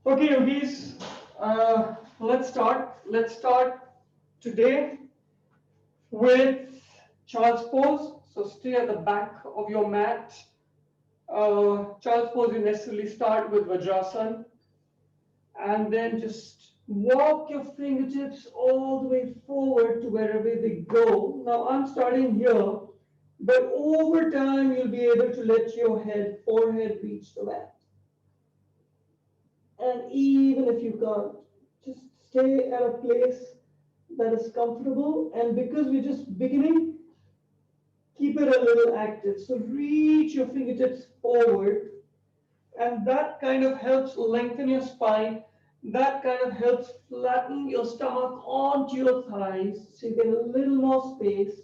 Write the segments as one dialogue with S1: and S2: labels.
S1: Okay, yogis, let's start. Let's start today with child's pose. So stay at the back of your mat. Child's pose, you necessarily start with Vajrasan and then just walk your fingertips all the way forward to wherever they go. Now I'm starting here, but over time you'll be able to let your forehead reach the mat. And even if you can't, just stay at a place that is comfortable. And because we're just beginning, keep it a little active. So reach your fingertips forward, and that kind of helps lengthen your spine. That kind of helps flatten your stomach onto your thighs so you get a little more space.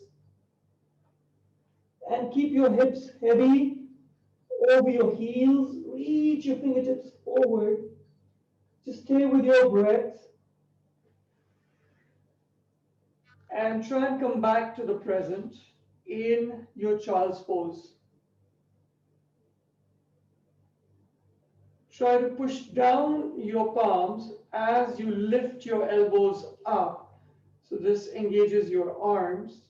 S1: And keep your hips heavy over your heels. Reach your fingertips forward. Just stay with your breath. And try and come back to the present in your child's pose. Try to push down your palms as you lift your elbows up. So this engages your arms.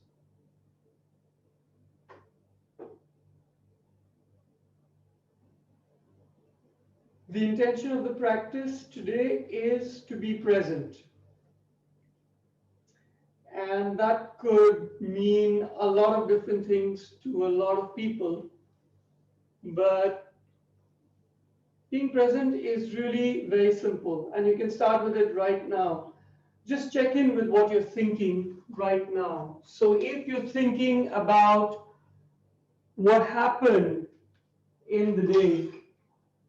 S1: The intention of the practice today is to be present. And that could mean a lot of different things to a lot of people. But being present is really very simple, and you can start with it right now. Just check in with what you're thinking right now. So if you're thinking about what happened in the day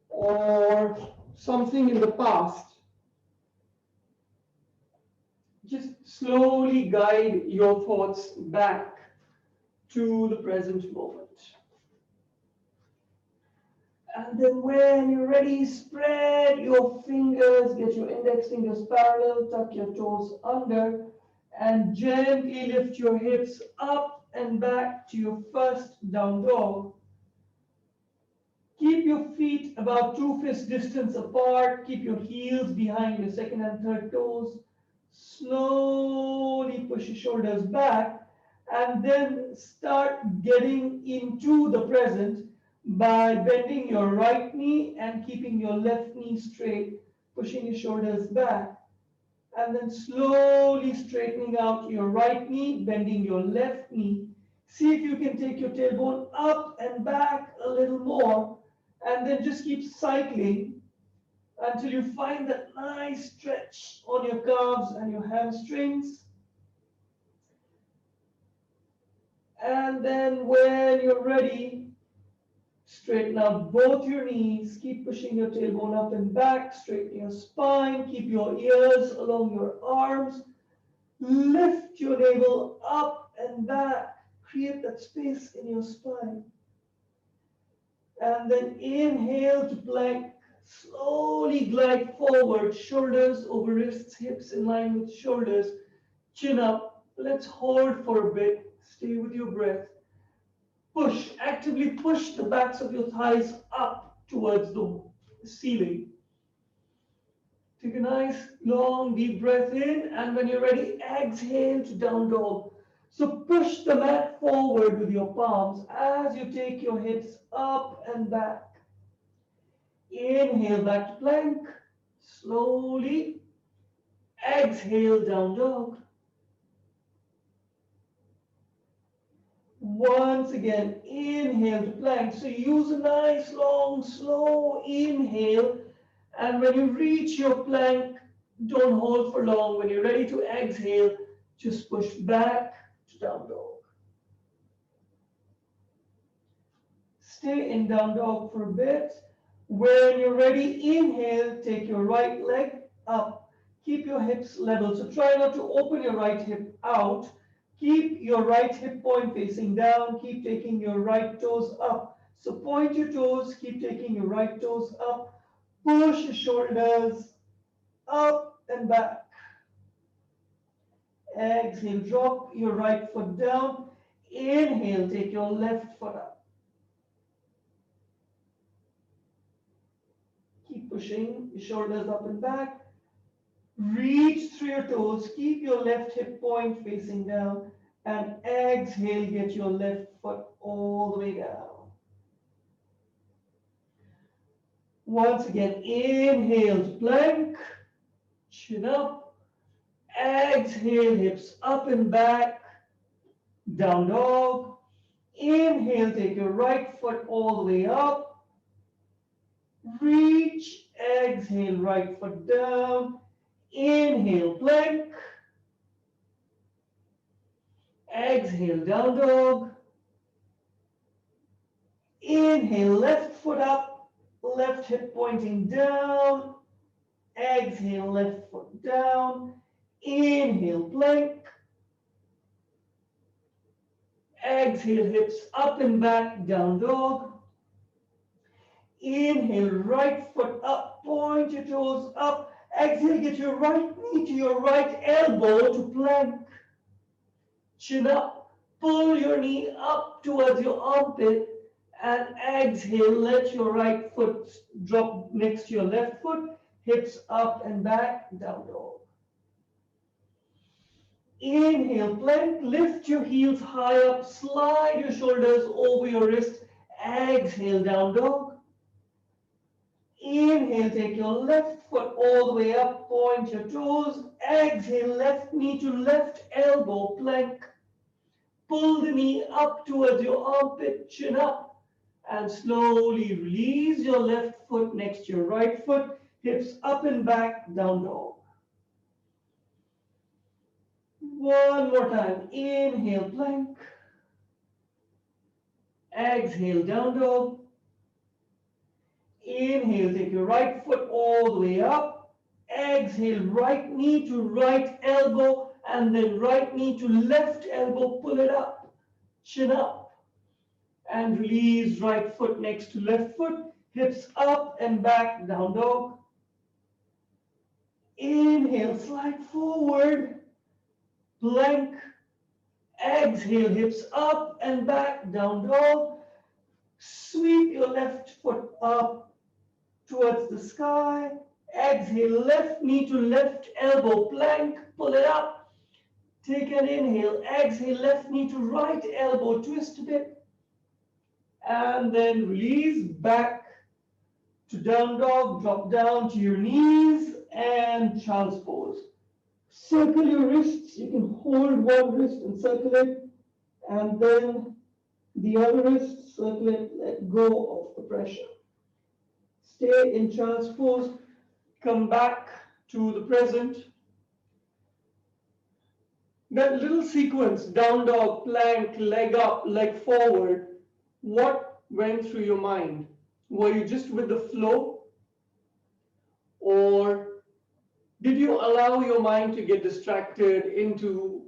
S1: or something in the past, just slowly guide your thoughts back to the present moment. And then when you're ready, spread your fingers, get your index fingers parallel, tuck your toes under, and gently lift your hips up and back to your first down dog. Keep your feet about 2 fist distance apart. Keep your heels behind your second and third toes. Slowly push your shoulders back and then start getting into the present by bending your right knee and keeping your left knee straight, pushing your shoulders back. And then slowly straightening out your right knee, bending your left knee. See if you can take your tailbone up and back a little more, and then just keep cycling until you find that nice stretch on your calves and your hamstrings. And then when you're ready, straighten out both your knees, keep pushing your tailbone up and back, straighten your spine, keep your ears along your arms, lift your navel up and back, create that space in your spine. And then inhale to plank, slowly glide forward, shoulders over wrists, hips in line with shoulders, chin up. Let's hold for a bit, stay with your breath. Push, actively push the backs of your thighs up towards the ceiling. Take a nice long deep breath in, and when you're ready, exhale to down dog. So push the mat forward with your palms as you take your hips up and back. Inhale back to plank. Slowly exhale down dog. Once again, inhale to plank. So use a nice long slow inhale, and when you reach your plank, don't hold for long. When you're ready to exhale, just push back to down dog. Stay in down dog for a bit. When you're ready, inhale, take your right leg up. Keep your hips level. So try not to open your right hip out. Keep your right hip point facing down. Keep taking your right toes up. So point your toes, keep taking your right toes up. Push your shoulders up and back. Exhale, drop your right foot down. Inhale, take your left foot up. Keep pushing your shoulders up and back. Reach through your toes, keep your left hip point facing down, and exhale, get your left foot all the way down. Once again, inhale to plank, chin up, exhale, hips up and back, down dog. Inhale, take your right foot all the way up, reach, exhale, right foot down, inhale, plank, exhale, down dog, inhale, left foot up, left hip pointing down, exhale, left foot down, inhale, plank, exhale, hips up and back, down dog, inhale, right foot up, point your toes up, exhale, get your right knee to your right elbow to plank, chin up, pull your knee up towards your armpit, and exhale, let your right foot drop next to your left foot, hips up and back, down dog. Inhale, plank, lift your heels high up, slide your shoulders over your wrist, exhale, down dog. Inhale, take your left foot all the way up, point your toes, exhale, left knee to left elbow, plank. Pull the knee up towards your armpit, chin up, and slowly release your left foot next to your right foot, hips up and back, down dog. One more time. Inhale, plank. Exhale, down dog. Inhale, take your right foot all the way up. Exhale, right knee to right elbow, and then right knee to left elbow, pull it up, chin up, and release right foot next to left foot, hips up and back, down dog. Inhale, slide forward, plank. Exhale, hips up and back, down dog. Sweep your left foot up towards the sky. Exhale, left knee to left elbow, plank, pull it up. Take an inhale, exhale, left knee to right elbow, twist a bit. And then release back to down dog, drop down to your knees and child's pose. Circle your wrists, you can hold one wrist and circle it, and then the other wrist, circle it, let go of the pressure. Stay in child's pose, come back to the present. That little sequence, down dog, plank, leg up, leg forward, what went through your mind? Were you just with the flow? Or did you allow your mind to get distracted into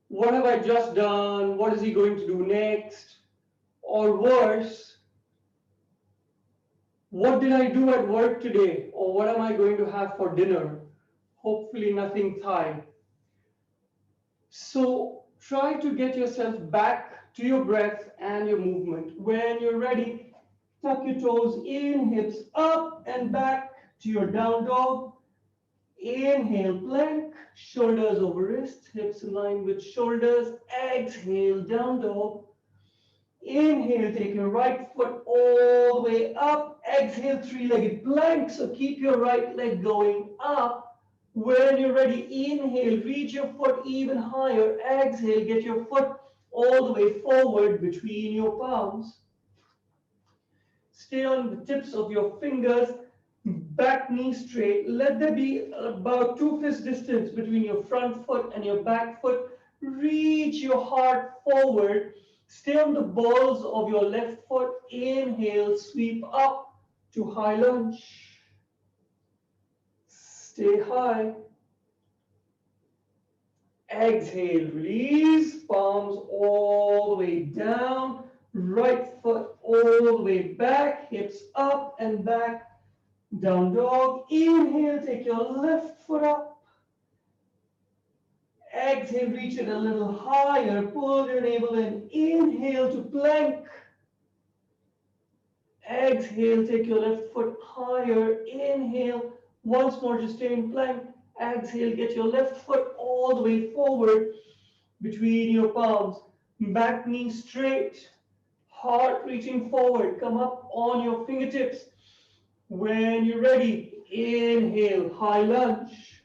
S1: what have I just done? What is he going to do next? Or worse, what did I do at work today? Or what am I going to have for dinner? Hopefully nothing Thai. So try to get yourself back to your breath and your movement. When you're ready, tuck your toes in, hips up and back to your down dog. Inhale, plank, shoulders over wrists, hips in line with shoulders. Exhale, down dog. Inhale, take your right foot all the way up. Exhale, three-legged plank. So keep your right leg going up. When you're ready, inhale, reach your foot even higher. Exhale, get your foot all the way forward between your palms. Stay on the tips of your fingers, back knee straight. Let there be about 2 fist distance between your front foot and your back foot. Reach your heart forward. Stay on the balls of your left foot. Inhale, sweep up to high lunge. Stay high. Exhale, release, palms all the way down. Right foot all the way back, hips up and back. Down dog. Inhale, take your left foot up. Exhale, reach it a little higher. Pull your navel in. Inhale to plank. Exhale, take your left foot higher. Inhale, once more, just stay in plank. Exhale, get your left foot all the way forward between your palms. Back knee straight, heart reaching forward. Come up on your fingertips. When you're ready, inhale, high lunge.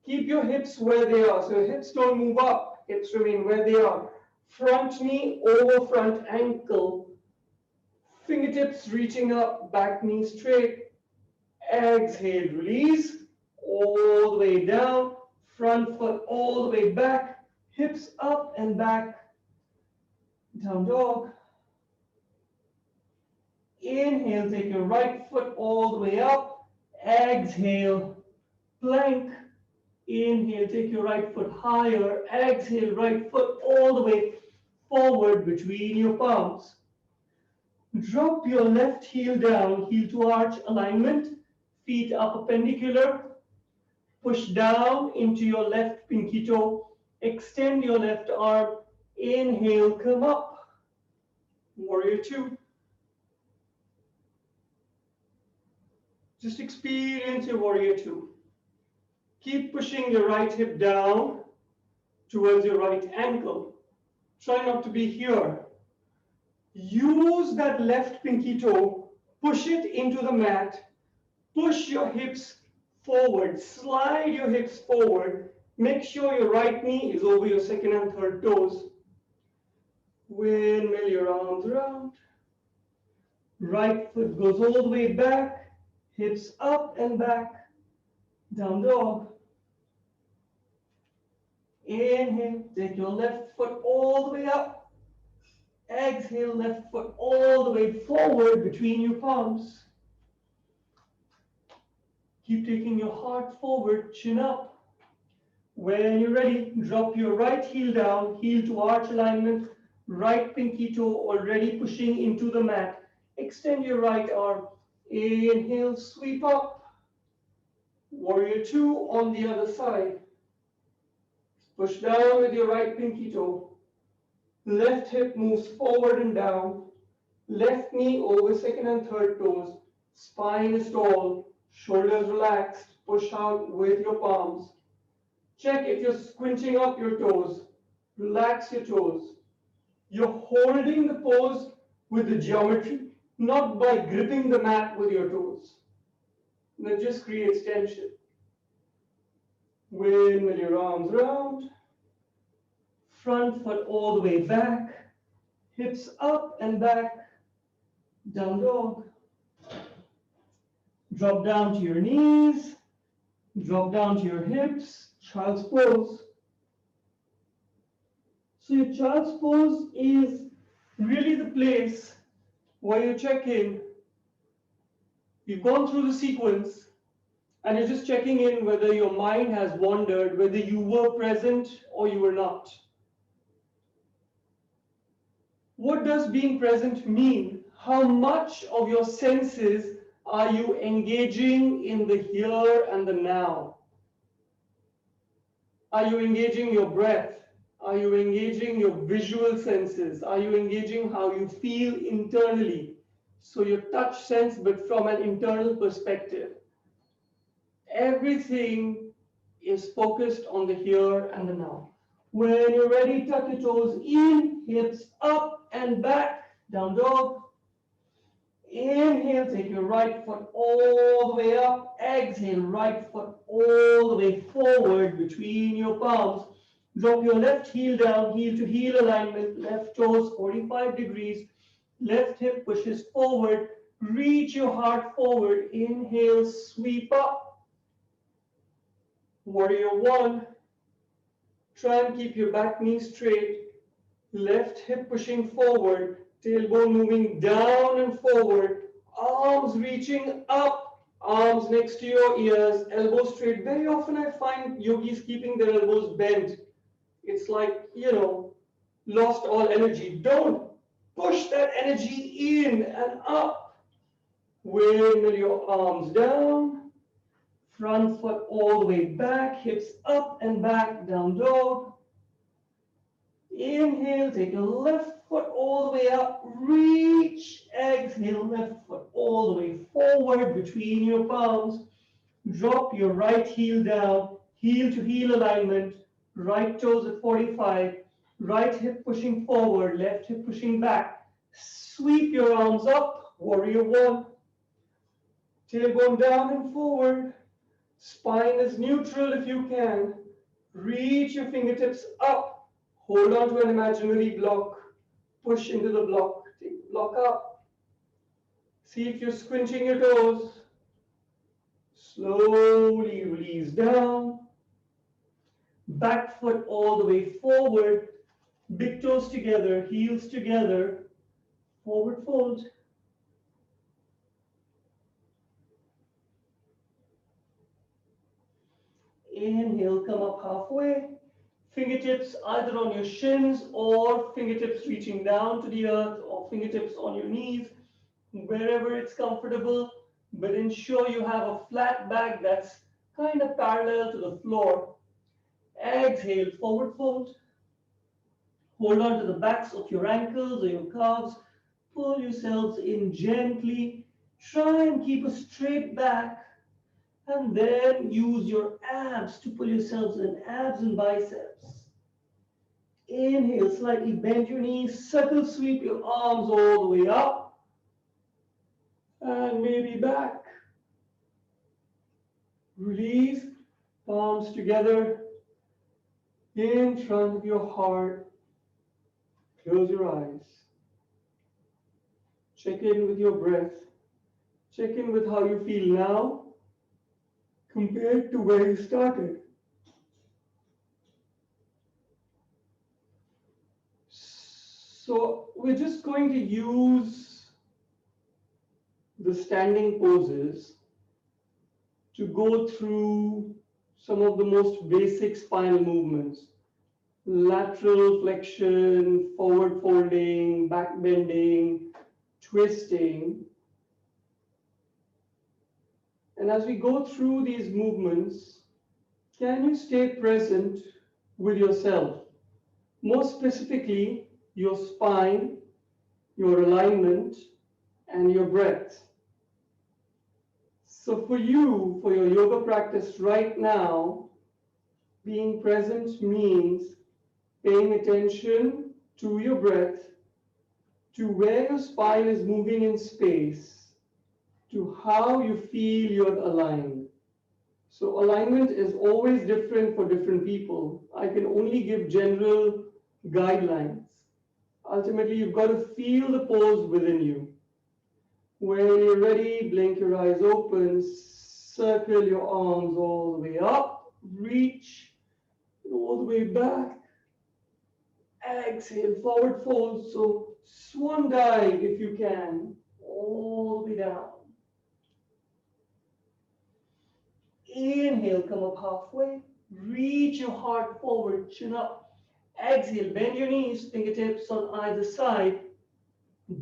S1: Keep your hips where they are. So hips don't move up. Hips remain where they are. Front knee over front ankle. Fingertips reaching up, back knee straight. Exhale, release. All the way down. Front foot all the way back. Hips up and back. Down dog. Inhale, take your right foot all the way up. Exhale, plank. Inhale, take your right foot higher. Exhale, right foot all the way forward between your palms. Drop your left heel down, heel to arch alignment, feet up perpendicular. Push down into your left pinky toe. Extend your left arm. Inhale, come up. Warrior two. Just experience your warrior two. Keep pushing your right hip down towards your right ankle. Try not to be here. Use that left pinky toe, push it into the mat, push your hips forward, slide your hips forward. Make sure your right knee is over your second and third toes. Windmill your arms around. Right foot goes all the way back, hips up and back, down dog. Inhale, take your left foot all the way up. Exhale, left foot all the way forward between your palms. Keep taking your heart forward, chin up. When you're ready, drop your right heel down, heel to arch alignment, right pinky toe already pushing into the mat. Extend your right arm. Inhale, sweep up. Warrior two on the other side. Push down with your right pinky toe. Left hip moves forward and down. Left knee over second and third toes. Spine is tall. Shoulders relaxed. Push out with your palms. Check if you're squinching up your toes. Relax your toes. You're holding the pose with the geometry, not by gripping the mat with your toes. That just creates tension. Windmill your arms round. Front foot all the way back. Hips up and back. Down dog. Drop down to your knees. Drop down to your hips. Child's pose. So your child's pose is really the place where you check in. You've gone through the sequence and you're just checking in whether your mind has wandered, whether you were present or you were not. What does being present mean? How much of your senses are you engaging in the here and the now? Are you engaging your breath? Are you engaging your visual senses? Are you engaging how you feel internally? So your touch sense, but from an internal perspective. Everything is focused on the here and the now. When you're ready, tuck your toes in, hips up and back, down dog. Inhale, take your right foot all the way up. Exhale, right foot all the way forward between your palms. Drop your left heel down, heel to heel alignment, left toes 45 degrees. Left hip pushes forward. Reach your heart forward. Inhale, sweep up. Warrior one. Try and keep your back knee straight. Left hip pushing forward. Tailbone moving down and forward. Arms reaching up. Arms next to your ears. Elbows straight. Very often I find yogis keeping their elbows bent. It's like, lost all energy. Don't push that energy in and up. Windmill your arms down. Front foot all the way back. Hips up and back. Down dog. Inhale. Take your left foot all the way up, reach, exhale, left foot all the way forward between your palms. Drop your right heel down, heel to heel alignment, right toes at 45, right hip pushing forward, left hip pushing back. Sweep your arms up, warrior one. Tailbone down and forward. Spine is neutral if you can. Reach your fingertips up. Hold on to an imaginary block. Push into the block. Take the block up. See if you're squinching your toes. Slowly release down. Back foot all the way forward. Big toes together, heels together. Forward fold. Inhale, come up halfway. Fingertips either on your shins or fingertips reaching down to the earth or fingertips on your knees, wherever it's comfortable. But ensure you have a flat back that's kind of parallel to the floor. Exhale, forward fold. Hold on to the backs of your ankles or your calves. Pull yourselves in gently. Try and keep a straight back. And then use your abs to pull yourselves in, abs and biceps. Inhale, slightly bend your knees, circle sweep your arms all the way up, and maybe back. Release, palms together, in front of your heart. Close your eyes. Check in with your breath. Check in with how you feel now compared to where you started. So we're just going to use the standing poses to go through some of the most basic spinal movements. Lateral flexion, forward folding, back bending, twisting. And as we go through these movements, can you stay present with yourself? More specifically, your spine, your alignment, and your breath. So for you, for your yoga practice right now, being present means paying attention to your breath, to where your spine is moving in space, to how you feel you're aligned. So alignment is always different for different people. I can only give general guidelines. Ultimately, you've got to feel the pose within you. When you're ready, blink your eyes open, circle your arms all the way up, reach all the way back. Exhale, forward fold. So swan dive if you can, all the way down. Inhale, come up halfway. Reach your heart forward, chin up. Exhale, bend your knees, fingertips on either side.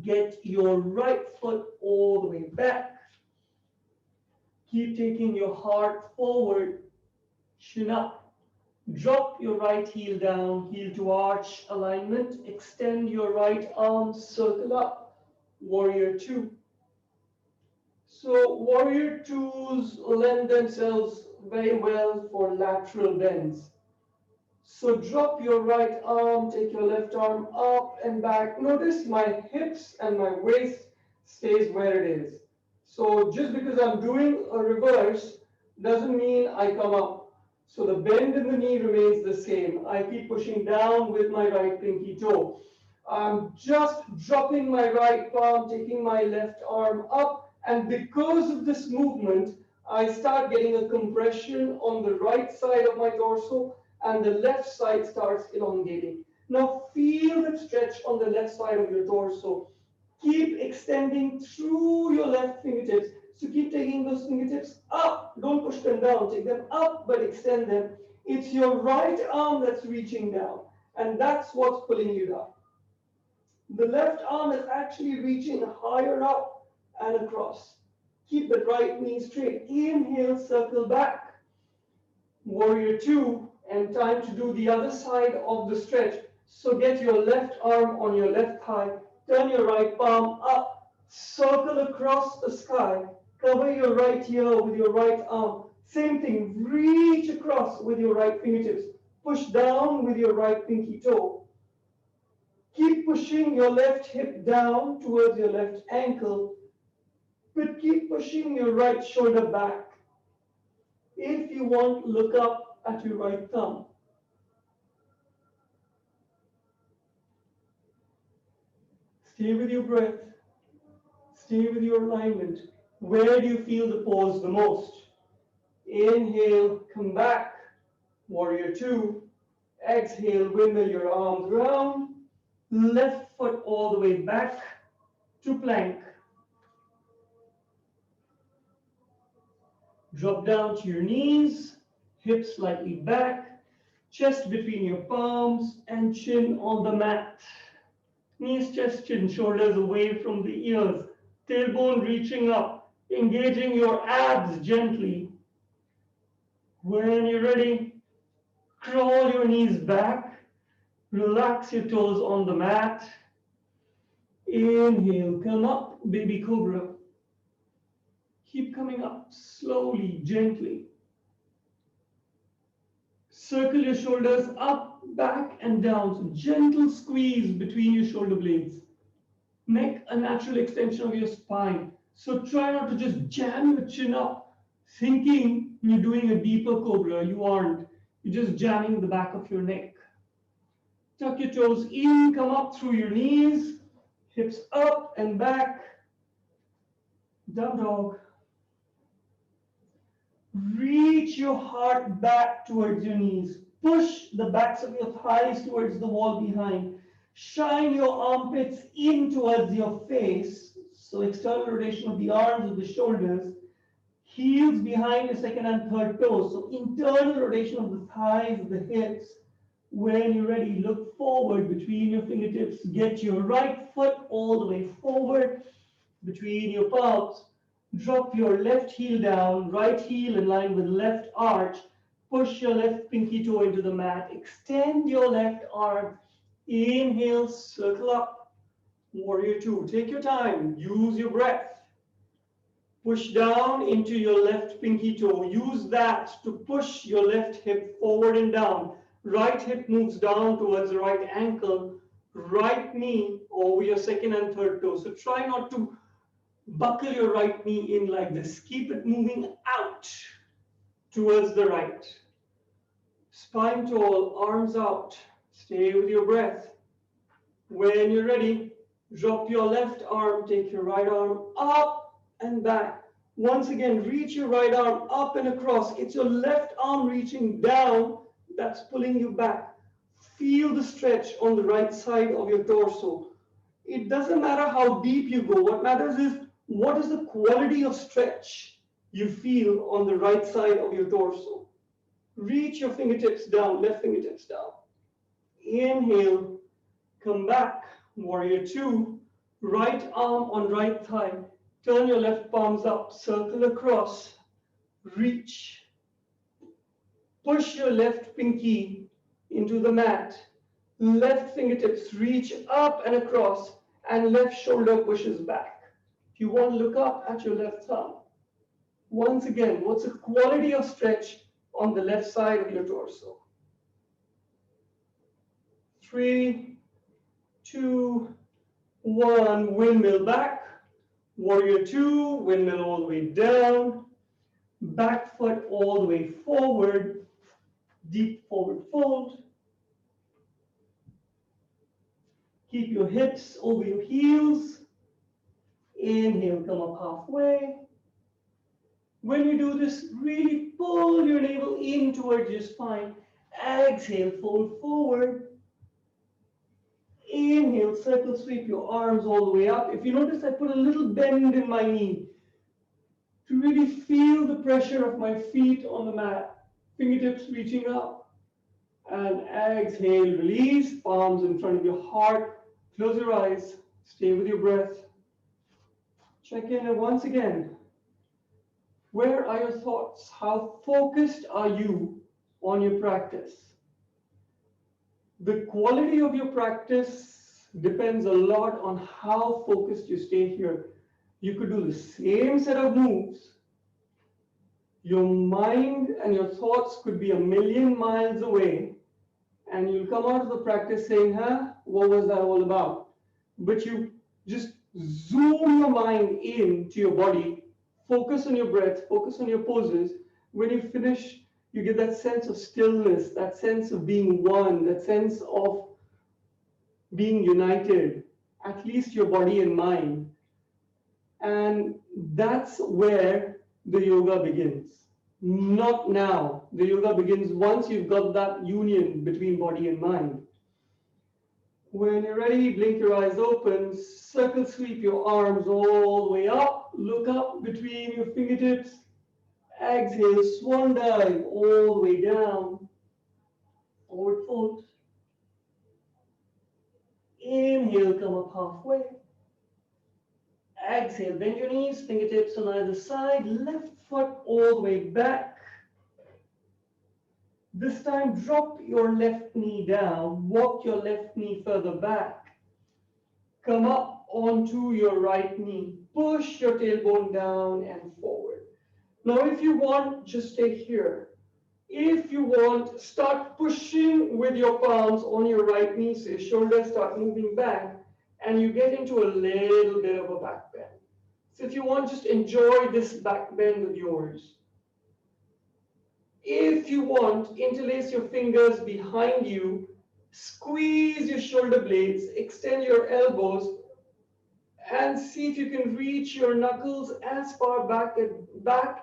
S1: Get your right foot all the way back. Keep taking your heart forward, chin up. Drop your right heel down, heel to arch alignment. Extend your right arm, circle up. Warrior two. So warrior twos lend themselves very well for lateral bends. So drop your right arm, take your left arm up and back. Notice my hips and my waist stays where it is. So just because I'm doing a reverse doesn't mean I come up. So the bend in the knee remains the same. I keep pushing down with my right pinky toe. I'm just dropping my right palm, taking my left arm up, and because of this movement, I start getting a compression on the right side of my torso, and the left side starts elongating. Now feel that stretch on the left side of your torso. Keep extending through your left fingertips. So keep taking those fingertips up. Don't push them down. Take them up, but extend them. It's your right arm that's reaching down, and that's what's pulling you down. The left arm is actually reaching higher up and across. Keep the right knee straight. Inhale, circle back. Warrior two, and time to do the other side of the stretch. So get your left arm on your left thigh, turn your right palm up, circle across the sky, cover your right ear with your right arm. Same thing, reach across with your right fingertips, push down with your right pinky toe. Keep pushing your left hip down towards your left ankle, but keep pushing your right shoulder back. If you want, look up at your right thumb. Stay with your breath. Stay with your alignment. Where do you feel the pause the most? Inhale, come back. Warrior two. Exhale, windmill your arms round. Left foot all the way back to plank. Drop down to your knees, hips slightly back, chest between your palms, and chin on the mat. Knees, chest, chin, shoulders away from the ears, tailbone reaching up, engaging your abs gently. When you're ready, crawl your knees back, relax your toes on the mat. Inhale, come up, baby cobra. Keep coming up slowly, gently. Circle your shoulders up, back, and down. So gentle squeeze between your shoulder blades. Make a natural extension of your spine. So try not to just jam your chin up, thinking you're doing a deeper cobra. You aren't. You're just jamming the back of your neck. Tuck your toes in, come up through your knees, hips up and back. Down dog. Reach your heart back towards your knees. Push the backs of your thighs towards the wall behind. Shine your armpits in towards your face. So external rotation of the arms, of the shoulders. Heels behind your second and third toes. So internal rotation of the thighs, of the hips. When you're ready, look forward between your fingertips. Get your right foot all the way forward between your palms. Drop your left heel down, right heel in line with left arch. Push your left pinky toe into the mat. Extend your left arm. Inhale, circle up. Warrior two. Take your time. Use your breath. Push down into your left pinky toe. Use that to push your left hip forward and down. Right hip moves down towards the right ankle. Right knee over your second and third toe. So try not to buckle your right knee in like this. Keep it moving out towards the right. Spine tall, arms out. Stay with your breath. When you're ready, drop your left arm, take your right arm up and back. Once again, reach your right arm up and across. It's your left arm reaching down that's pulling you back. Feel the stretch on the right side of your torso. It doesn't matter how deep you go. What matters is what is the quality of stretch you feel on the right side of your torso. Reach your fingertips down, left fingertips down. Inhale, come back, warrior two. Right arm on right thigh. Turn your left palms up, circle across, reach. Push your left pinky into the mat. Left fingertips reach up and across, and left shoulder pushes back. If you want to look up at your left thumb. Once again, what's the quality of stretch on the left side of your torso? 3, 2, 1, windmill back. Warrior two, windmill all the way down. Back foot all the way forward. Deep forward fold. Keep your hips over your heels. Inhale, come up halfway. When you do this, really pull your navel in towards your spine. Exhale, fold forward. Inhale, circle sweep your arms all the way up. If you notice, I put a little bend in my knee to really feel the pressure of my feet on the mat. Fingertips reaching up. And exhale, release, palms in front of your heart. Close your eyes, stay with your breath. Check in and once again, where are your thoughts? How focused are you on your practice? The quality of your practice depends a lot on how focused you stay here. You could do the same set of moves. Your mind and your thoughts could be a million miles away, and you'll come out of the practice saying, huh, what was that all about? But you just zoom your mind in to your body, focus on your breath, focus on your poses. When you finish, you get that sense of stillness, that sense of being one, that sense of being united, at least your body and mind. And that's where the yoga begins. Not now. The yoga begins once you've got that union between body and mind. When you're ready, blink your eyes open, circle sweep your arms all the way up, look up between your fingertips, exhale, swan dive all the way down, forward fold. Inhale, come up halfway. Exhale, bend your knees, fingertips on either side, left foot all the way back. This time, drop your left knee down, walk your left knee further back. Come up onto your right knee, push your tailbone down and forward. Now, if you want, just stay here. If you want, start pushing with your palms on your right knee, so your shoulders start moving back, and you get into a little bit of a back bend. So if you want, just enjoy this back bend of yours. If you want, interlace your fingers behind you, squeeze your shoulder blades, extend your elbows, and see if you can reach your knuckles as far back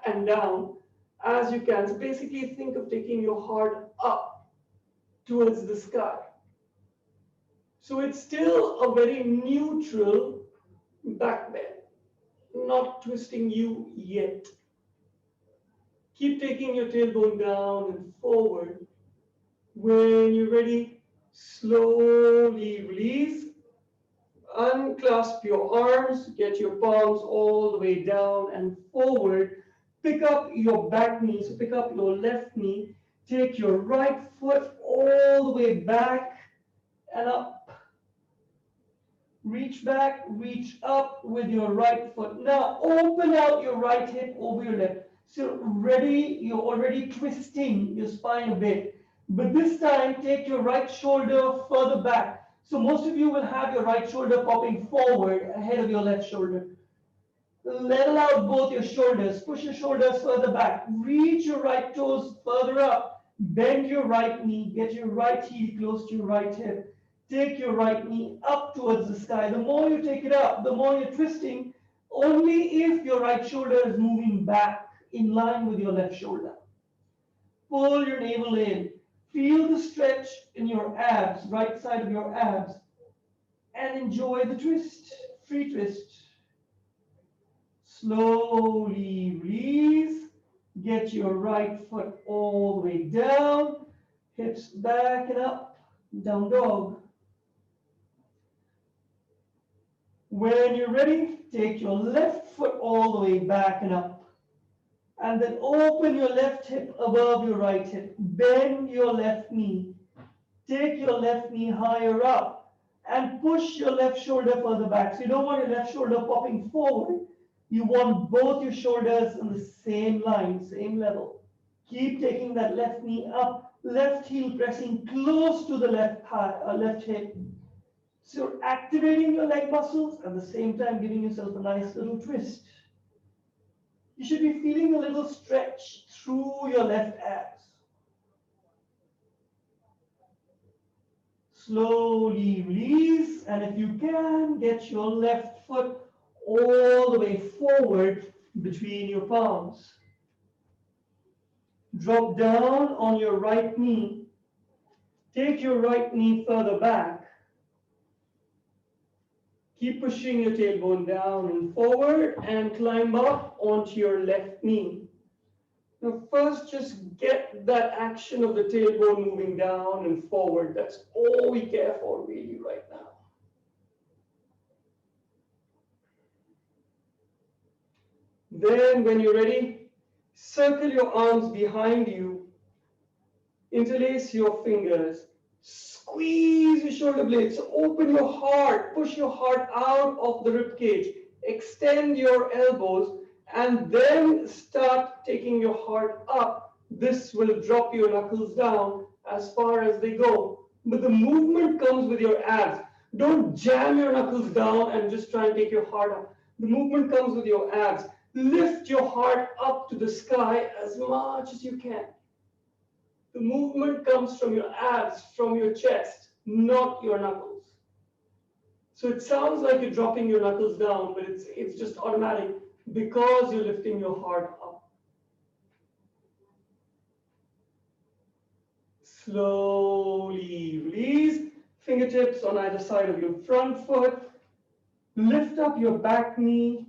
S1: and down as you can. So basically think of taking your heart up towards the sky. So it's still a very neutral back bend, not twisting you yet. Keep taking your tailbone down and forward. When you're ready, slowly release. Unclasp your arms, get your palms all the way down and forward. Pick up your back knee, so pick up your left knee. Take your right foot all the way back and up. Reach back, reach up with your right foot. Now open out your right hip over your left. So ready, you're already twisting your spine a bit. But this time, take your right shoulder further back. So most of you will have your right shoulder popping forward ahead of your left shoulder. Level out both your shoulders. Push your shoulders further back. Reach your right toes further up. Bend your right knee. Get your right heel close to your right hip. Take your right knee up towards the sky. The more you take it up, the more you're twisting, only if your right shoulder is moving back in line with your left shoulder. Pull your navel in. Feel the stretch in your abs, right side of your abs, and enjoy the twist, free twist. Slowly release. Get your right foot all the way down, hips back and up, down dog. When you're ready, take your left foot all the way back and up. And then open your left hip above your right hip. Bend your left knee. Take your left knee higher up and push your left shoulder further back. So you don't want your left shoulder popping forward. You want both your shoulders on the same line, same level. Keep taking that left knee up, left heel pressing close to the left hip. So you're activating your leg muscles at the same time giving yourself a nice little twist. You should be feeling a little stretch through your left abs. Slowly release, and if you can, get your left foot all the way forward between your palms. Drop down on your right knee. Take your right knee further back. Keep pushing your tailbone down and forward and climb up onto your left knee. Now first, just get that action of the tailbone moving down and forward. That's all we care for really right now. Then when you're ready, circle your arms behind you, interlace your fingers, Squeeze your shoulder blades. So open your heart. Push your heart out of the rib cage. Extend your elbows and then start taking your heart up. This will drop your knuckles down as far as they go. But the movement comes with your abs. Don't jam your knuckles down and just try and take your heart up. The movement comes with your abs. Lift your heart up to the sky as much as you can. The movement comes from your abs, from your chest, not your knuckles. So it sounds like you're dropping your knuckles down, but it's just automatic because you're lifting your heart up. Slowly release. Fingertips on either side of your front foot. Lift up your back knee.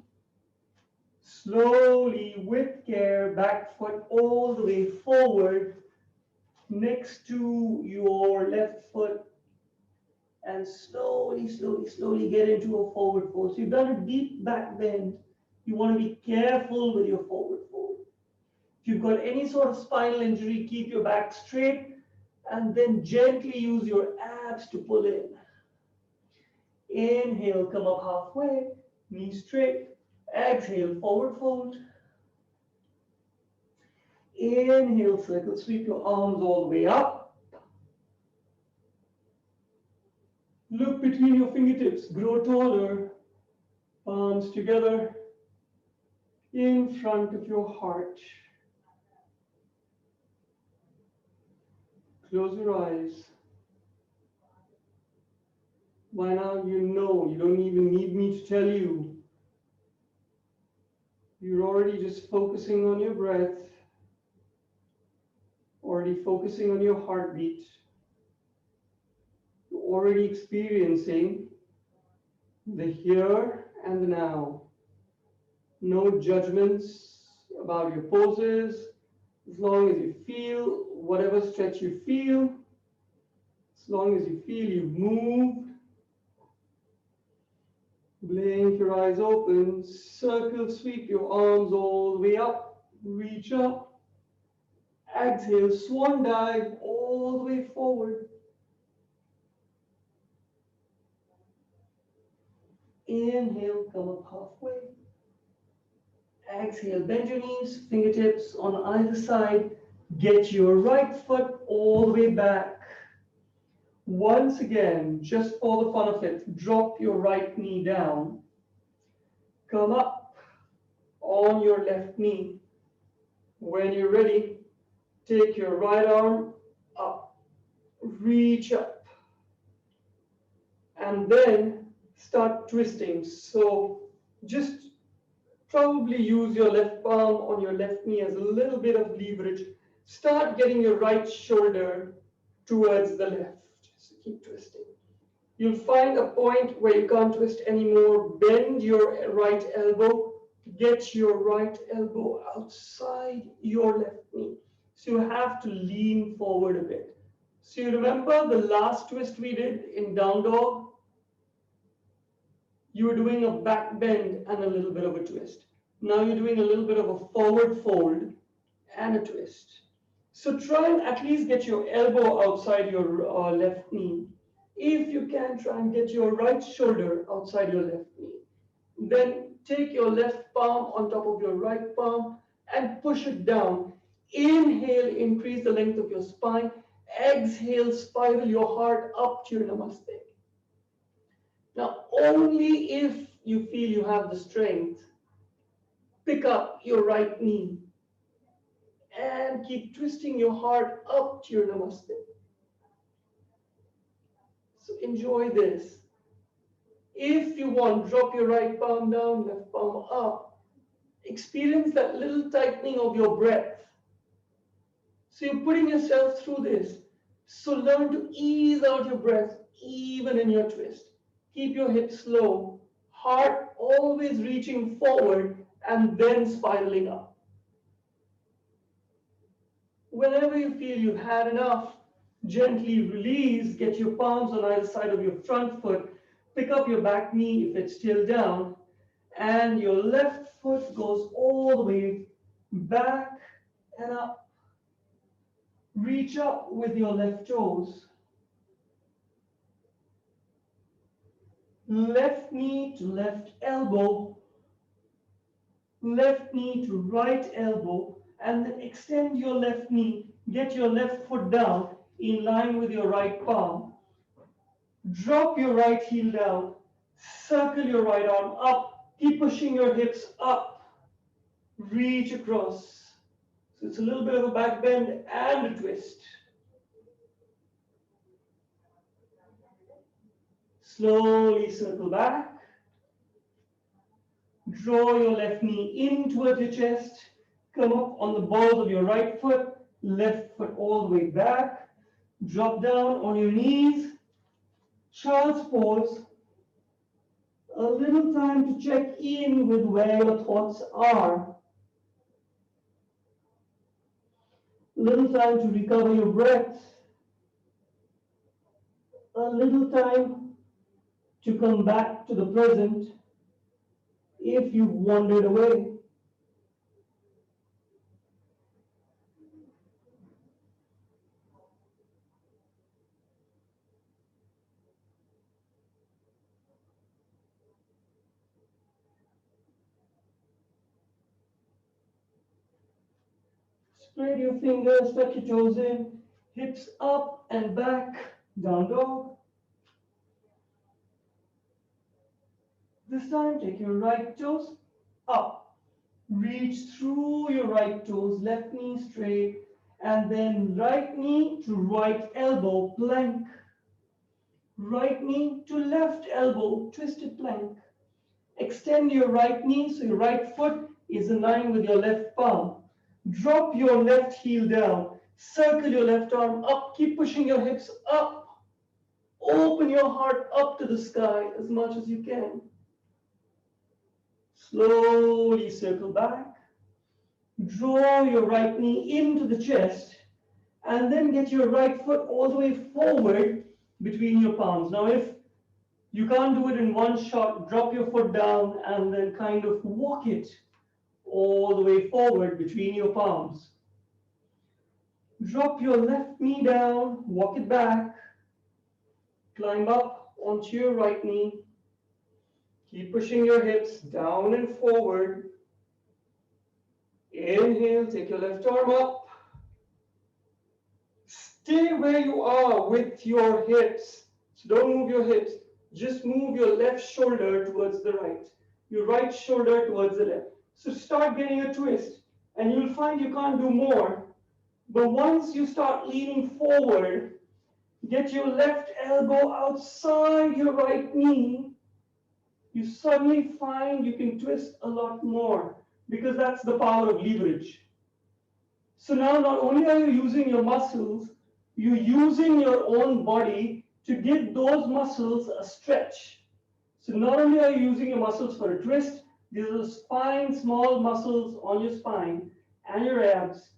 S1: Slowly, with care, back foot all the way forward next to your left foot. And slowly, slowly, slowly get into a forward fold. So you've done a deep back bend. You want to be careful with your forward fold. If you've got any sort of spinal injury, keep your back straight and then gently use your abs to pull in. Inhale, come up halfway, knee straight. Exhale, forward fold. Inhale, circle sweep your arms all the way up. Look between your fingertips, grow taller. Palms together in front of your heart. Close your eyes. By now you know, you don't even need me to tell you. You're already just focusing on your breath, already focusing on your heartbeat. You're already experiencing the here and the now. No judgments about your poses. As long as you feel whatever stretch you feel, as long as you feel you've moved, blink your eyes open, circle, sweep your arms all the way up, reach up, exhale, swan dive all the way forward. Inhale, come up halfway. Exhale, bend your knees, fingertips on either side. Get your right foot all the way back. Once again, just for the fun of it, drop your right knee down. Come up on your left knee. When you're ready, take your right arm up, reach up, and then start twisting. So just probably use your left palm on your left knee as a little bit of leverage. Start getting your right shoulder towards the left. So keep twisting. You'll find a point where you can't twist anymore. Bend your right elbow. Get your right elbow outside your left knee. So you have to lean forward a bit. So you remember the last twist we did in down dog? You were doing a back bend and a little bit of a twist. Now you're doing a little bit of a forward fold and a twist. So try and at least get your elbow outside your left knee. If you can, try and get your right shoulder outside your left knee. Then take your left palm on top of your right palm and push it down. Inhale, increase the length of your spine. Exhale, spiral your heart up to your namaste. Now, only if you feel you have the strength, pick up your right knee and keep twisting your heart up to your namaste. So enjoy this. If you want, drop your right palm down, left palm up. Experience that little tightening of your breath. So you're putting yourself through this. So learn to ease out your breath even in your twist. Keep your hips low, heart always reaching forward and then spiraling up. Whenever you feel you've had enough, gently release, get your palms on either side of your front foot, pick up your back knee if it's still down, and your left foot goes all the way back and up. Reach up with your left toes. Left knee to left elbow, left knee to right elbow, and then extend your left knee. Get your left foot down in line with your right palm. Drop your right heel down. Circle your right arm up. Keep pushing your hips up. Reach across. So it's a little bit of a back bend and a twist. Slowly circle back. Draw your left knee in towards your chest. Come up on the balls of your right foot. Left foot all the way back. Drop down on your knees. Child's pose. A little time to check in with where your thoughts are. A little time to recover your breath. A little time to come back to the present if you've wandered away. Spread your fingers, tuck your toes in, hips up and back, down dog. This time, take your right toes up. Reach through your right toes, left knee straight, and then right knee to right elbow, plank. Right knee to left elbow, twisted plank. Extend your right knee so your right foot is in line with your left palm. Drop your left heel down. Circle your left arm up. Keep pushing your hips up. Open your heart up to the sky as much as you can. Slowly circle back. Draw your right knee into the chest. And then get your right foot all the way forward between your palms. Now, if you can't do it in one shot, drop your foot down and then kind of walk it all the way forward between your palms. Drop your left knee down, walk it back, climb up onto your right knee. Keep pushing your hips down and forward. Inhale, take your left arm up. Stay where you are with your hips. So don't move your hips. Just move your left shoulder towards the right, your right shoulder towards the left. So start getting a twist, and you'll find you can't do more. But once you start leaning forward, get your left elbow outside your right knee, you suddenly find you can twist a lot more because that's the power of leverage. So now not only are you using your muscles, you're using your own body to give those muscles a stretch. So not only are you using your muscles for a twist, these are spine, small muscles on your spine and your abs.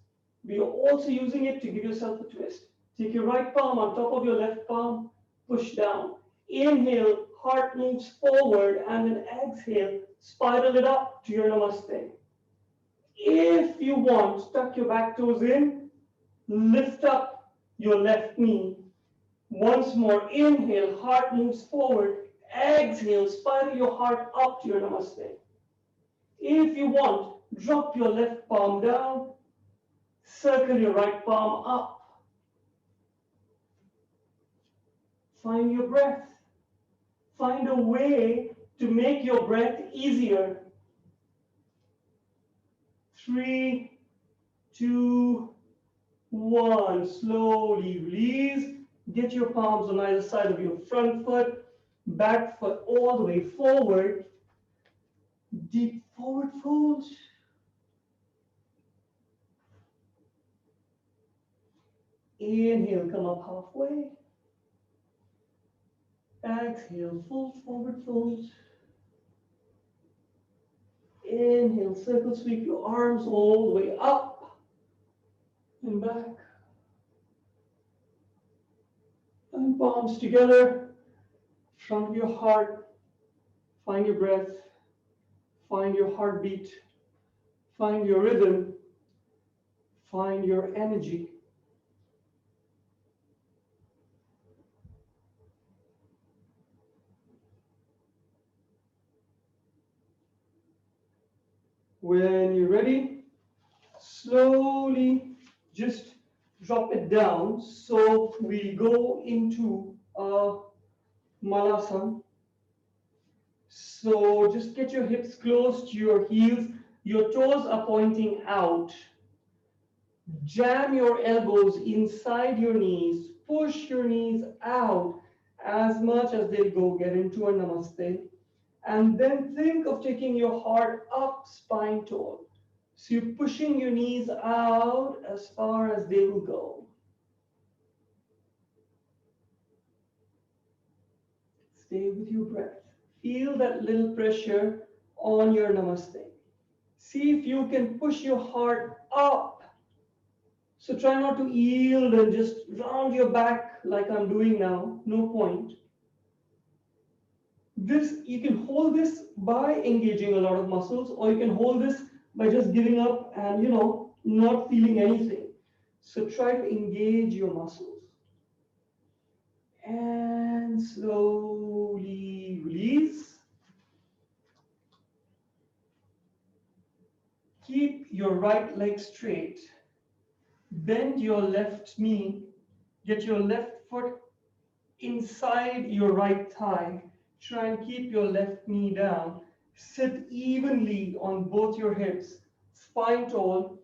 S1: But you're also using it to give yourself a twist. Take your right palm on top of your left palm, push down. Inhale, heart moves forward, and then exhale, spiral it up to your namaste. If you want, tuck your back toes in, lift up your left knee. Once more, inhale, heart moves forward. Exhale, spiral your heart up to your namaste. If you want, drop your left palm down, circle your right palm up. Find your breath. Find a way to make your breath easier. 3, 2, 1. Slowly release. Get your palms on either side of your front foot, back foot all the way forward. Deep forward fold. Inhale, come up halfway. Exhale, fold forward fold. Inhale, circle sweep your arms all the way up and back. And palms together, front of your heart. Find your breath. Find your heartbeat. Find your rhythm. Find your energy. When you're ready, slowly just drop it down. So we go into malasana. So just get your hips close to your heels. Your toes are pointing out. Jam your elbows inside your knees. Push your knees out as much as they'll go. Get into a namaste. And then think of taking your heart up, spine tall. So you're pushing your knees out as far as they will go. Stay with your breath. Feel that little pressure on your namaste. See if you can push your heart up. So try not to yield and just round your back like I'm doing now. No point. This, you can hold this by engaging a lot of muscles, or you can hold this by just giving up and not feeling anything. So try to engage your muscles. And slowly release. Keep your right leg straight. Bend your left knee. Get your left foot inside your right thigh. Try and keep your left knee down. Sit evenly on both your hips. Spine tall.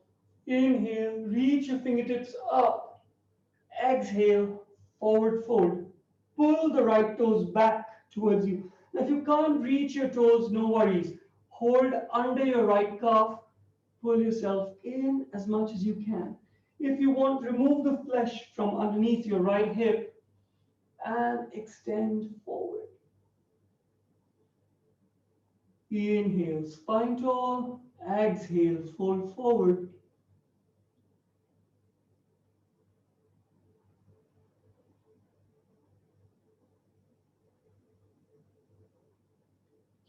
S1: Inhale, reach your fingertips up. Exhale, forward fold. Pull the right toes back towards you. Now, if you can't reach your toes, no worries. Hold under your right calf. Pull yourself in as much as you can. If you want, remove the flesh from underneath your right hip and extend forward. Inhale, spine tall. Exhale, fold forward.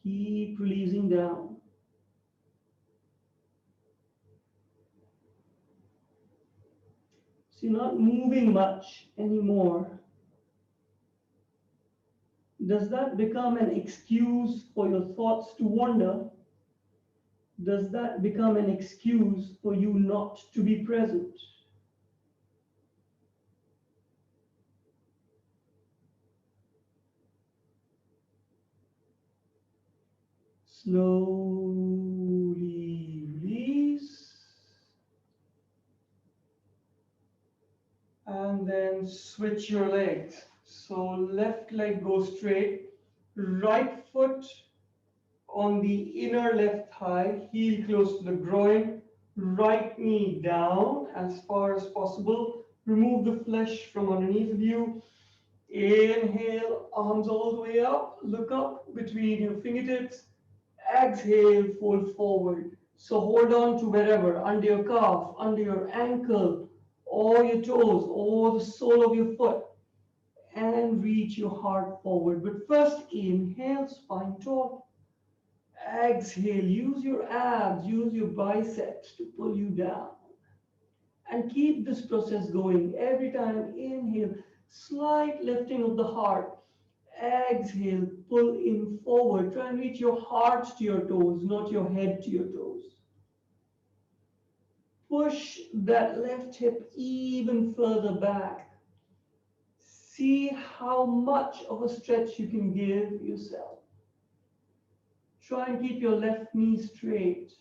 S1: Keep releasing down. So you're not moving much anymore. Does that become an excuse for your thoughts to wander? Does that become an excuse for you not to be present? Slowly release. And then switch your legs. So left leg goes straight, right foot on the inner left thigh, heel close to the groin, right knee down as far as possible. Remove the flesh from underneath of you. Inhale, arms all the way up, look up between your fingertips. Exhale, fold forward. So hold on to wherever, under your calf, under your ankle, or your toes, or the sole of your foot, and reach your heart forward. But first, inhale, spine tall. Exhale, use your abs, use your biceps to pull you down. And keep this process going. Every time, inhale, slight lifting of the heart. Exhale, pull in forward. Try and reach your heart to your toes, not your head to your toes. Push that left hip even further back. See how much of a stretch you can give yourself. Try and keep your left knee straight.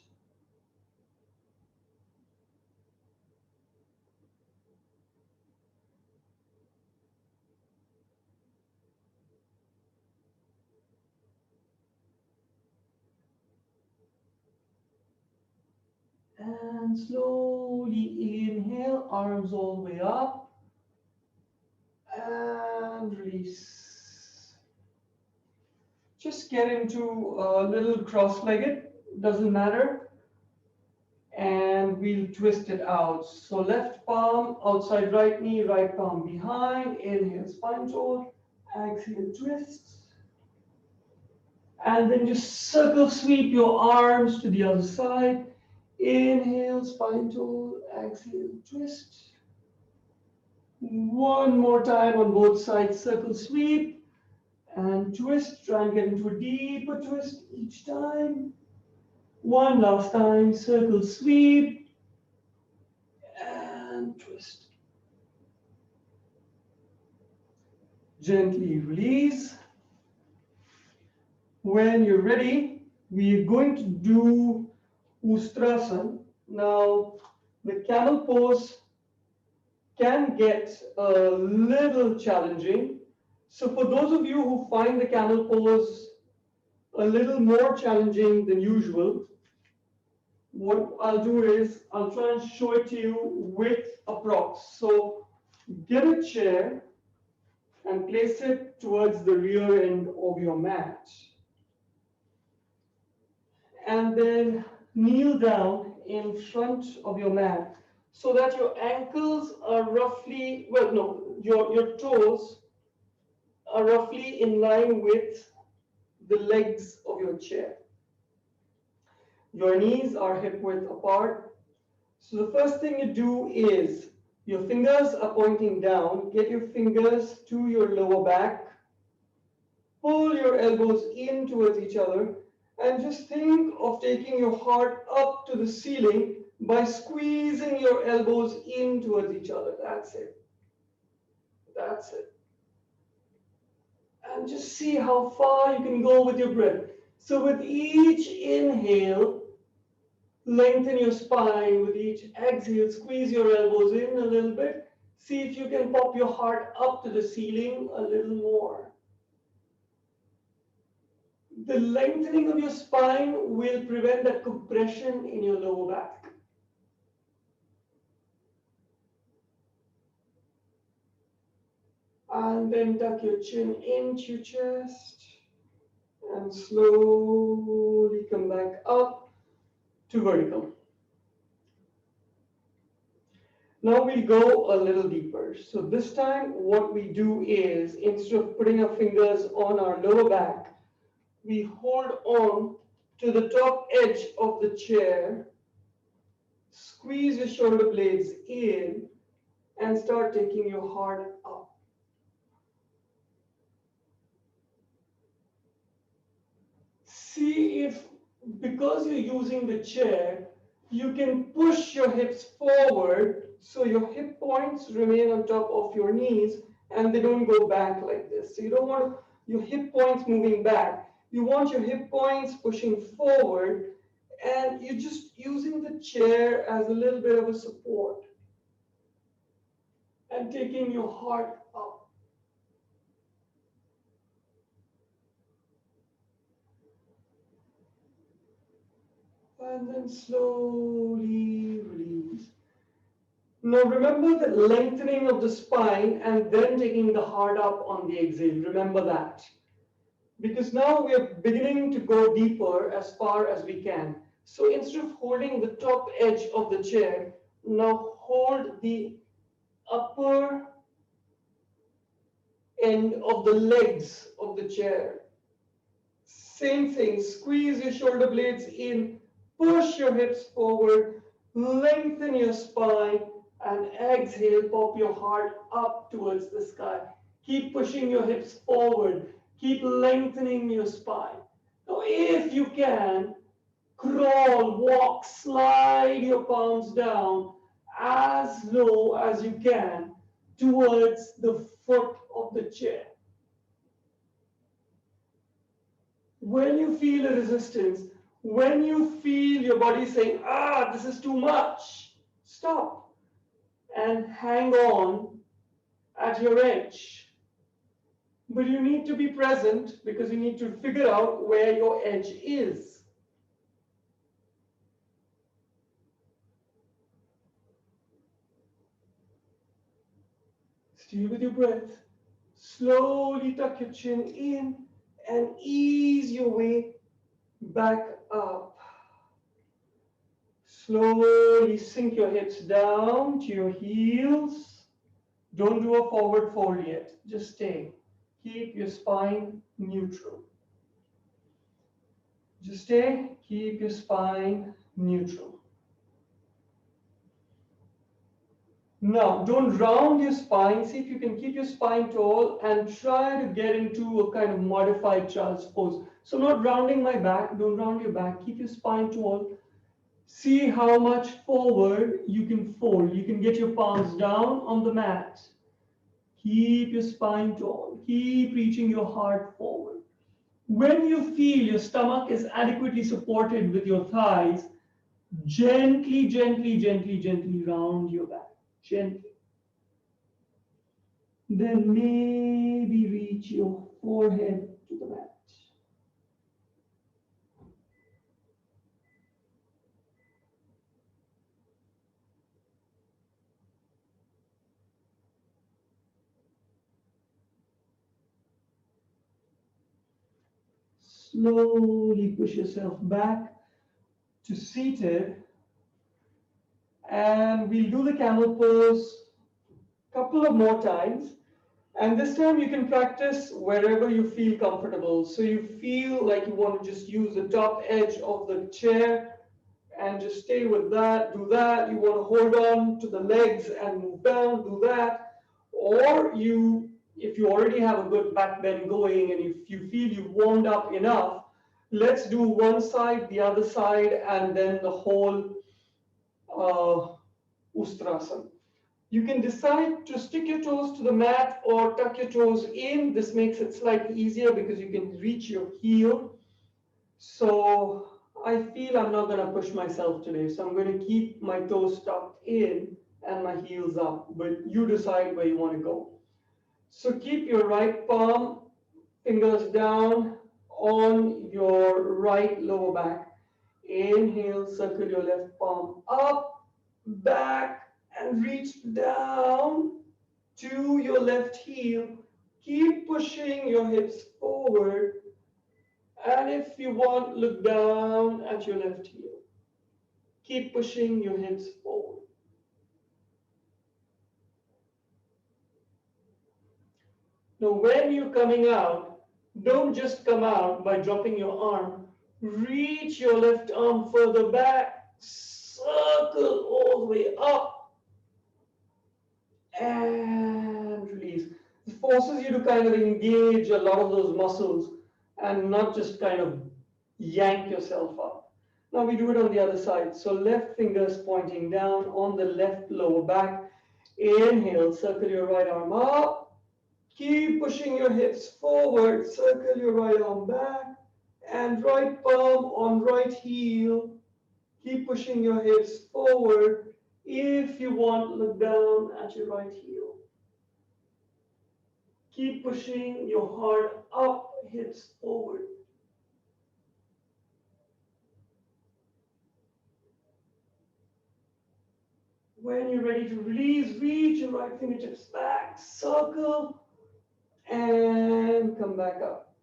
S1: And slowly inhale, arms all the way up. And release. Just get into a little cross-legged, doesn't matter. And we'll twist it out. So left palm outside right knee, right palm behind. Inhale, spine tall. Exhale, twist. And then just circle sweep your arms to the other side. Inhale, spine tall. Exhale, twist. One more time on both sides, circle sweep and twist. Try and get into a deeper twist each time. One last time, circle sweep and twist. Gently release. When you're ready, we're going to do Ustrasana. Now, the camel pose can get a little challenging. So for those of you who find the camel pose a little more challenging than usual, what I'll do is I'll try and show it to you with a props. So get a chair and place it towards the rear end of your mat. And then kneel down in front of your mat so that your ankles are roughly, well, no, your toes are roughly in line with the legs of your chair. Your knees are hip width apart. So the first thing you do is your fingers are pointing down. Get your fingers to your lower back. Pull your elbows in towards each other and just think of taking your heart up to the ceiling by squeezing your elbows in towards each other. That's it. That's it. And just see how far you can go with your breath. So with each inhale, lengthen your spine. With each exhale, squeeze your elbows in a little bit. See if you can pop your heart up to the ceiling a little more. The lengthening of your spine will prevent that compression in your lower back. And then tuck your chin into your chest and slowly come back up to vertical. Now we'll go a little deeper. So this time what we do is, instead of putting our fingers on our lower back, we hold on to the top edge of the chair, squeeze your shoulder blades in, and start taking your heart up. See if, because you're using the chair, you can push your hips forward so your hip points remain on top of your knees and they don't go back like this. So you don't want your hip points moving back. You want your hip points pushing forward, and you're just using the chair as a little bit of a support and taking your heart up. And then slowly release. Now remember the lengthening of the spine and then taking the heart up on the exhale. Remember that. Because now we are beginning to go deeper as far as we can. So instead of holding the top edge of the chair, now hold the upper end of the legs of the chair. Same thing, squeeze your shoulder blades in, push your hips forward, lengthen your spine, and exhale, pop your heart up towards the sky. Keep pushing your hips forward, keep lengthening your spine. Now, if you can, crawl, walk, slide your palms down as low as you can towards the foot of the chair. When you feel a resistance, when you feel your body saying, this is too much, stop and hang on at your edge. But you need to be present because you need to figure out where your edge is. Stay with your breath. Slowly tuck your chin in and ease your way back up. Slowly sink your hips down to your heels. Don't do a forward fold yet. Just stay. Keep your spine neutral. Just stay. Keep your spine neutral. Now, don't round your spine. See if you can keep your spine tall and try to get into a kind of modified child's pose. So I'm not rounding my back. Don't round your back. Keep your spine tall. See how much forward you can fold. You can get your palms down on the mat. Keep your spine tall. Keep reaching your heart forward. When you feel your stomach is adequately supported with your thighs, gently, gently, gently, gently round your back. Gently. Then maybe reach your forehead to the mat. Slowly push yourself back to seated, and we'll do the camel pose a couple of more times. And this time you can practice wherever you feel comfortable. So you feel like you want to just use the top edge of the chair and just stay with that, do that. You want to hold on to the legs and move down, do that. Or if you already have a good back bend going and if you feel you've warmed up enough, let's do one side, the other side, and then the whole uh, Ustrasana. You can decide to stick your toes to the mat or tuck your toes in. This makes it slightly easier because you can reach your heel. So I feel I'm not going to push myself today. So I'm going to keep my toes tucked in and my heels up. But you decide where you want to go. So keep your right palm, fingers down on your right lower back. Inhale, circle your left palm up, back, and reach down to your left heel. Keep pushing your hips forward. And if you want, look down at your left heel. Keep pushing your hips forward. Now, when you're coming out, don't just come out by dropping your arm. Reach your left arm further back, circle all the way up, and release. It forces you to kind of engage a lot of those muscles and not just kind of yank yourself up. Now we do it on the other side. So left fingers pointing down on the left lower back. Inhale, circle your right arm up. Keep pushing your hips forward. Circle your right arm back. And right palm on right heel. Keep pushing your hips forward. If you want, look down at your right heel. Keep pushing your heart up, hips forward. When you're ready to release, reach your right fingertips back, circle, and come back up.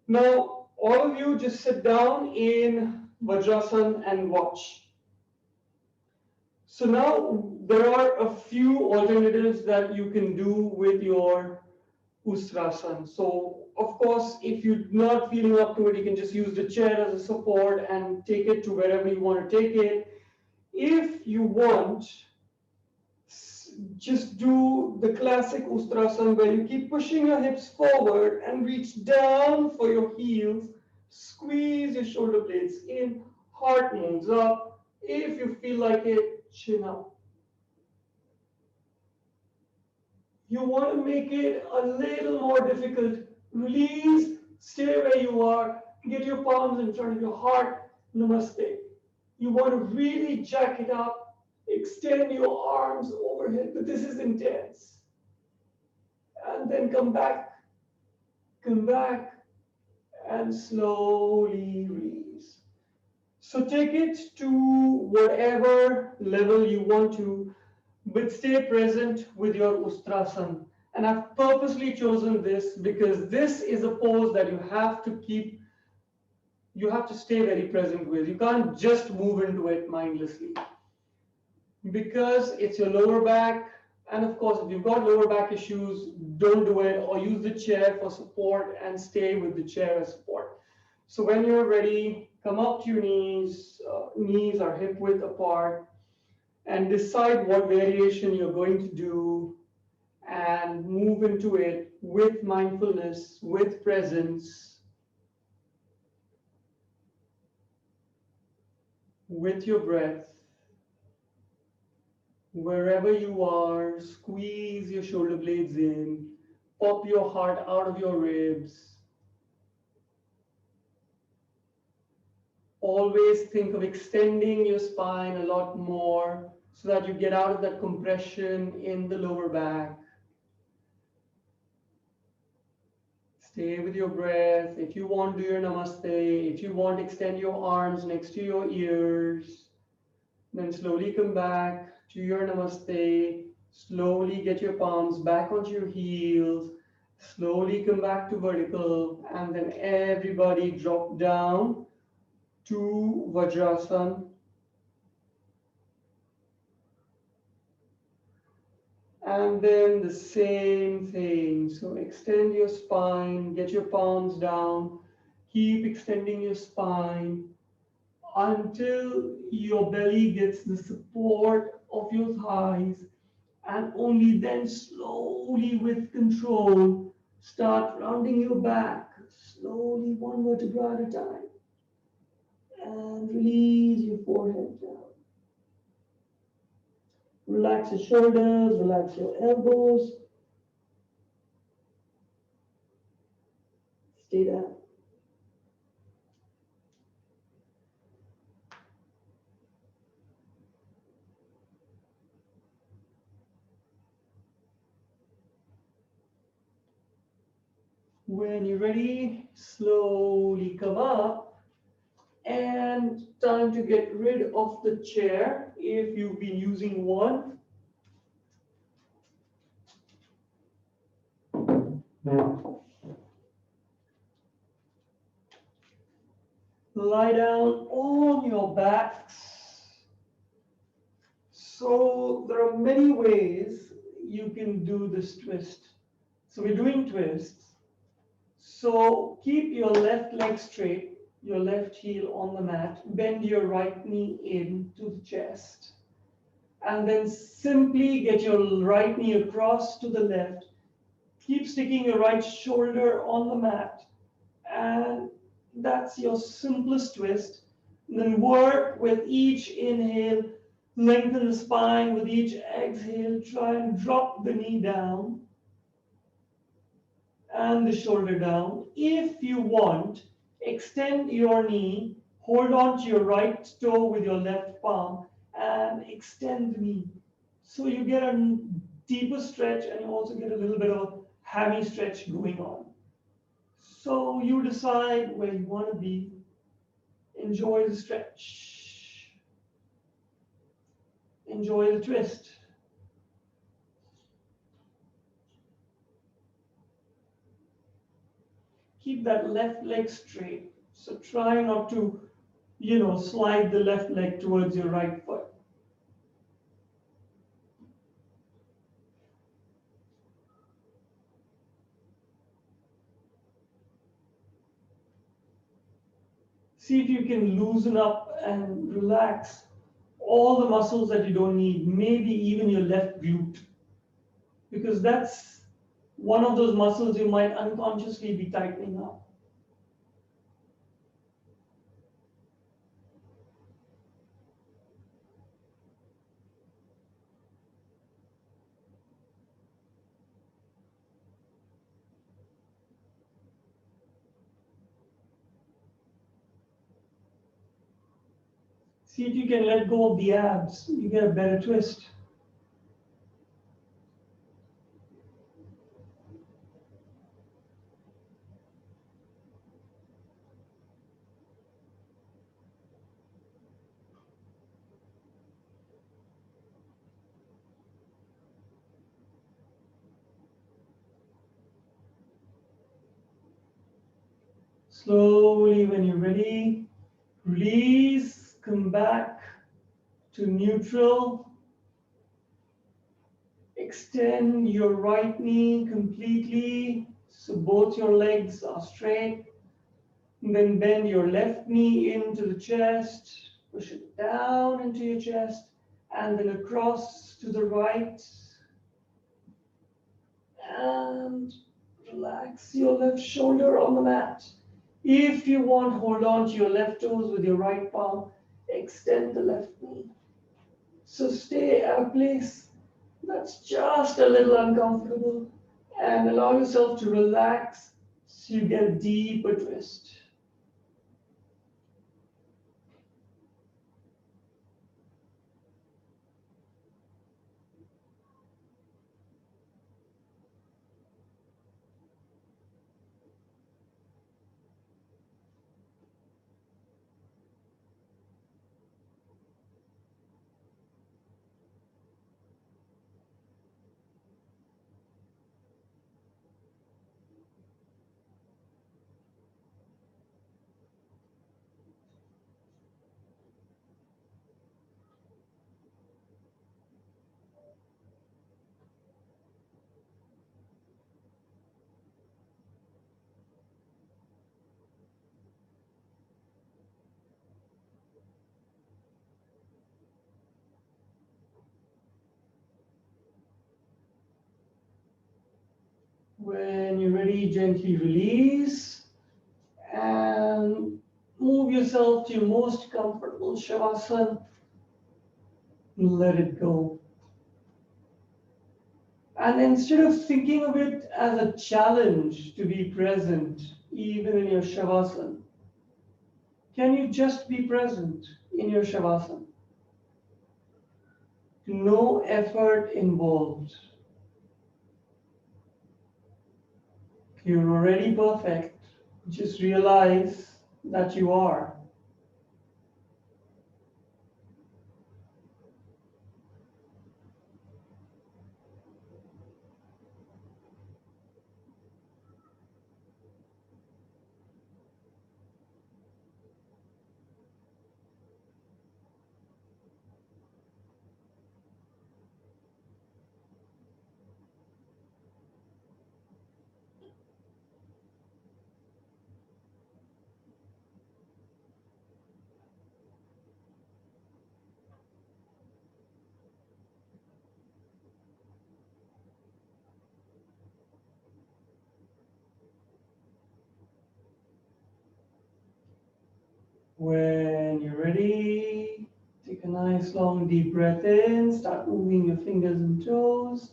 S1: Now, all of you just sit down in Vajrasana and watch. So now there are a few alternatives that you can do with your Ustrasana. So of course, if you're not feeling up to it, you can just use the chair as a support and take it to wherever you want to take it. If you want, just do the classic Ustrasana where you keep pushing your hips forward and reach down for your heels. Squeeze your shoulder blades in, heart moves up. If you feel like it, chin up. You want to make it a little more difficult. Release, stay where you are, get your palms in front of your heart. Namaste. You want to really jack it up, extend your arms overhead, but this is intense. And then come back, and slowly release. So take it to whatever level you want to, but stay present with your Ustrasana. And I've purposely chosen this because this is a pose that you have to stay very present with. You can't just move into it mindlessly because it's your lower back. And of course, if you've got lower back issues, don't do it, or use the chair for support and stay with the chair as support. So when you're ready, come up to your knees, knees are hip width apart, and decide what variation you're going to do and move into it with mindfulness, with presence. with your breath. Wherever you are, squeeze your shoulder blades in, pop your heart out of your ribs. Always think of extending your spine a lot more so that you get out of that compression in the lower back. Stay with your breath. If you want, do your namaste. If you want, extend your arms next to your ears. Then slowly come back to your namaste. Slowly get your palms back onto your heels. Slowly come back to vertical. And then everybody drop down to Vajrasana. And then the same thing. So extend your spine, get your palms down, keep extending your spine until your belly gets the support of your thighs, and only then slowly with control start rounding your back, slowly one vertebra at a time, and release your forehead down. Relax your shoulders, relax your elbows, stay down. When you're ready, slowly come up, and time to get rid of the chair if you've been using one. Lie down on your backs. So there are many ways you can do this twist. So we're doing twists. So keep your left leg straight, your left heel on the mat, bend your right knee into the chest, and then simply get your right knee across to the left. Keep sticking your right shoulder on the mat, and that's your simplest twist. And then work with each inhale, lengthen the spine with each exhale, try and drop the knee down and the shoulder down. If you want, extend your knee, hold on to your right toe with your left palm, and extend the knee. So you get a deeper stretch, and you also get a little bit of a hammy stretch going on. So you decide where you want to be. Enjoy the stretch. Enjoy the twist. Keep that left leg straight. So try not to, slide the left leg towards your right foot. See if you can loosen up and relax all the muscles that you don't need, maybe even your left glute, because that's one of those muscles you might unconsciously be tightening up. See if you can let go of the abs, you get a better twist. Slowly, when you're ready, release, come back to neutral. Extend your right knee completely so both your legs are straight. And then bend your left knee into the chest, push it down into your chest, and then across to the right. And relax your left shoulder on the mat. If you want, hold on to your left toes with your right palm. Extend the left knee. So stay at a place that's just a little uncomfortable and allow yourself to relax so you get a deeper twist. When you're ready, gently release and move yourself to your most comfortable shavasana. Let it go. And instead of thinking of it as a challenge to be present, even in your shavasana, can you just be present in your shavasana? No effort involved. You're already perfect. Just realize that you are. When you're ready, take a nice long deep breath in, start moving your fingers and toes.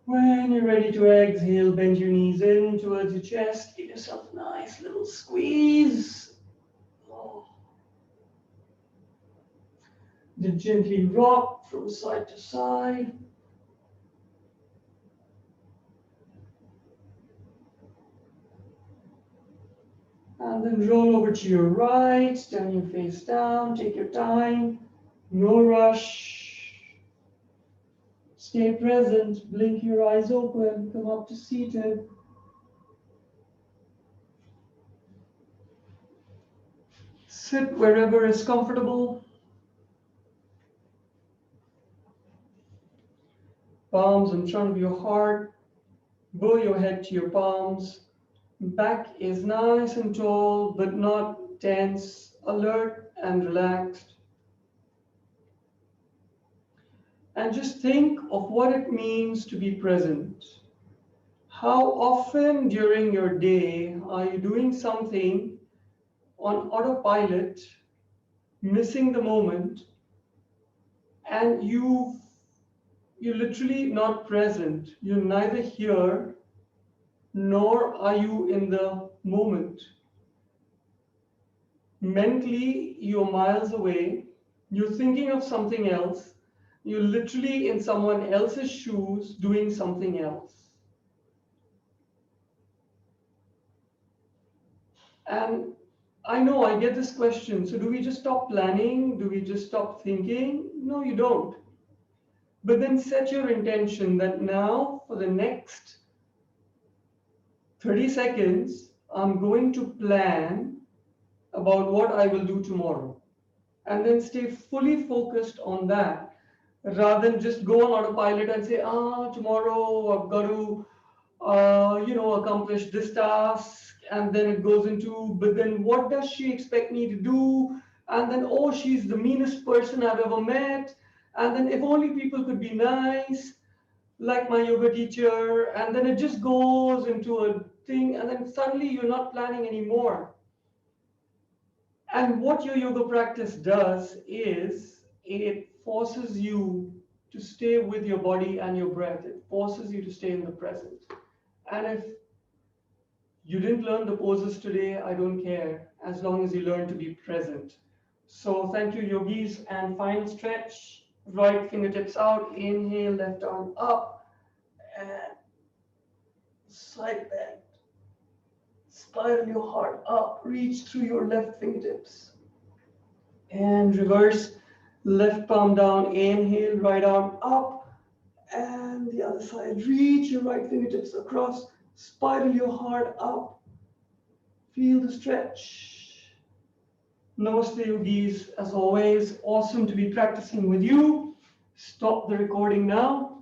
S1: When you're ready to exhale, bend your knees in towards your chest, give yourself a nice little squeeze. Oh. Then gently rock from side to side. And then roll over to your right, turn your face down, take your time, no rush. Stay present, blink your eyes open, come up to seated. Sit wherever is comfortable. Palms in front of your heart. Bow your head to your palms. Back is nice and tall, but not tense, alert and relaxed. And just think of what it means to be present. How often during your day are you doing something on autopilot, missing the moment, and you're literally not present. You're neither here nor are you in the moment. Mentally, you're miles away, you're thinking of something else, you're literally in someone else's shoes doing something else. And I know I get this question, so do we just stop planning? Do we just stop thinking? No, you don't. But then set your intention that now for the next 30 seconds, I'm going to plan about what I will do tomorrow. And then stay fully focused on that rather than just go on autopilot and say, tomorrow I've got to, accomplish this task. And then it goes into, but then what does she expect me to do? And then, oh, she's the meanest person I've ever met. And then if only people could be nice, like my yoga teacher. And then it just goes into a thing. And then suddenly you're not planning anymore. And what your yoga practice does is it forces you to stay with your body and your breath. It forces you to stay in the present. And if you didn't learn the poses today, I don't care, as long as you learn to be present. So thank you, yogis, and final stretch. Right fingertips out, inhale, left arm up, and side bend. Spiral your heart up, reach through your left fingertips. And reverse, left palm down, inhale, right arm up, and the other side. Reach your right fingertips across, spiral your heart up. Feel the stretch. Namaste, yogis. As always, awesome to be practicing with you. Stop the recording now.